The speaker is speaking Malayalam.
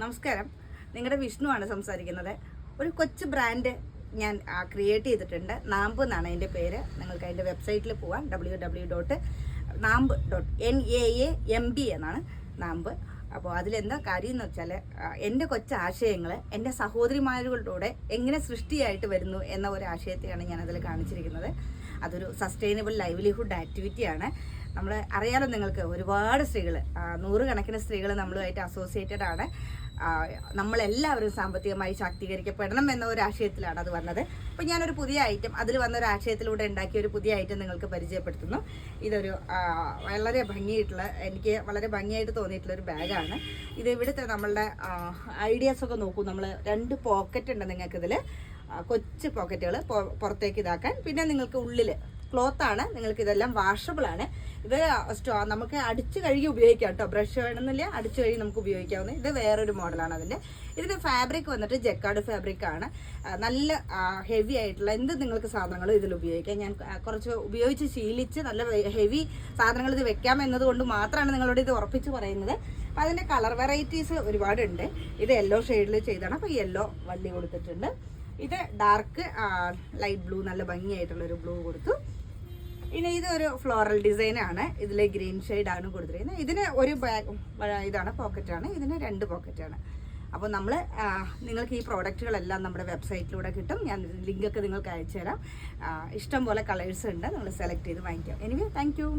നമസ്കാരം, നിങ്ങളുടെ വിഷ്ണുവാണ് സംസാരിക്കുന്നത്. ഒരു കൊച്ചു ബ്രാൻഡ് ഞാൻ ക്രിയേറ്റ് ചെയ്തിട്ടുണ്ട്. നാമ്പ് എന്നാണ് അതിൻ്റെ പേര്. നിങ്ങൾക്ക് അതിൻ്റെ വെബ്സൈറ്റിൽ പോവാം. www.namb എന്നാണ് നാമ്പ്. അപ്പോൾ അതിലെന്താ കാര്യം എന്ന് വെച്ചാൽ, എൻ്റെ കൊച്ചു ആശയങ്ങൾ എൻ്റെ സഹോദരിമാരുടെ എങ്ങനെ സൃഷ്ടിയായിട്ട് വരുന്നു എന്ന ഒരു ആശയത്തെയാണ് ഞാനതിൽ കാണിച്ചിരിക്കുന്നത്. അതൊരു സസ്റ്റൈനബിൾ ലൈവ്ലിഹുഡ് ആക്ടിവിറ്റിയാണ്. നമ്മൾ അറിയാലോ, നിങ്ങൾക്ക് ഒരുപാട് സ്ത്രീകൾ, 100 കണക്കിന് സ്ത്രീകൾ നമ്മളുമായിട്ട് അസോസിയേറ്റഡ് ആണ്. നമ്മളെല്ലാവരും സാമ്പത്തികമായി ശാക്തീകരിക്കപ്പെടണം എന്ന ഒരു ആശയത്തിലാണ് അത് വന്നത്. അപ്പോൾ ഞാനൊരു പുതിയ ഐറ്റം, അതിൽ വന്നൊരു ആശയത്തിലൂടെ ഉണ്ടാക്കിയ ഒരു പുതിയ ഐറ്റം നിങ്ങൾക്ക് പരിചയപ്പെടുത്തുന്നു. ഇതൊരു വളരെ ഭംഗിയായിട്ടുള്ള, എനിക്ക് വളരെ ഭംഗിയായിട്ട് തോന്നിയിട്ടുള്ളൊരു ബാഗാണ് ഇത്. ഇവിടുത്തെ നമ്മളുടെ ഐഡിയാസൊക്കെ നോക്കൂ. നമ്മൾ 2 പോക്കറ്റ് ഉണ്ട് നിങ്ങൾക്കിതിൽ, കൊച്ചു പോക്കറ്റുകൾ പുറത്തേക്ക് ഇതാക്കാൻ. പിന്നെ നിങ്ങൾക്ക് ഉള്ളിൽ ക്ലോത്താണ്. നിങ്ങൾക്ക് ഇതെല്ലാം വാഷബിളാണ്. ഇത് നമുക്ക് അടിച്ച് കഴുകി ഉപയോഗിക്കാം കേട്ടോ. ബ്രഷ് വേണമെന്നില്ല, അടിച്ച് കഴുകി നമുക്ക് ഉപയോഗിക്കാവുന്ന. ഇത് വേറൊരു മോഡലാണ് അതിൻ്റെ. ഇതിൻ്റെ ഫാബ്രിക് വന്നിട്ട് ജക്കാർഡ് ഫാബ്രിക്കാണ്. നല്ല ഹെവി ആയിട്ടുള്ള എന്ത് നിങ്ങൾക്ക് സാധനങ്ങളും ഇതിൽ ഉപയോഗിക്കാം. ഞാൻ കുറച്ച് ഉപയോഗിച്ച് ശീലിച്ച് നല്ല ഹെവി സാധനങ്ങൾ ഇത് വെക്കാം എന്നതുകൊണ്ട് മാത്രമാണ് നിങ്ങളോട് ഇത് ഉറപ്പിച്ച് പറയുന്നത്. അപ്പോൾ അതിൻ്റെ കളർ വെറൈറ്റീസ് ഒരുപാടുണ്ട്. ഇത് യെല്ലോ ഷെയ്ഡിൽ ചെയ്താണ്. അപ്പോൾ യെല്ലോ വള്ളി കൊടുത്തിട്ടുണ്ട്. ഇത് ഡാർക്ക് ലൈറ്റ് ബ്ലൂ, നല്ല ഭംഗിയായിട്ടുള്ളൊരു ബ്ലൂ കൊടുത്തു. ഇനി ഇതൊരു ഫ്ലോറൽ ഡിസൈനാണ്. ഇതിൽ ഗ്രീൻ ഷെയ്ഡാണ് കൊടുത്തിരിക്കുന്നത്. ഇതിന് ഒരു ഇതാണ് പോക്കറ്റാണ്. ഇതിന് 2 പോക്കറ്റാണ്. അപ്പോൾ നിങ്ങൾക്ക് ഈ പ്രോഡക്റ്റുകളെല്ലാം നമ്മുടെ വെബ്സൈറ്റിലൂടെ കിട്ടും. ഞാൻ ലിങ്കൊക്കെ നിങ്ങൾക്ക് അയച്ചു തരാം. ഇഷ്ടം പോലെ കളേഴ്സ് ഉണ്ട്. നിങ്ങൾ സെലക്ട് ചെയ്ത് വാങ്ങിക്കാം. Anyway, thank you.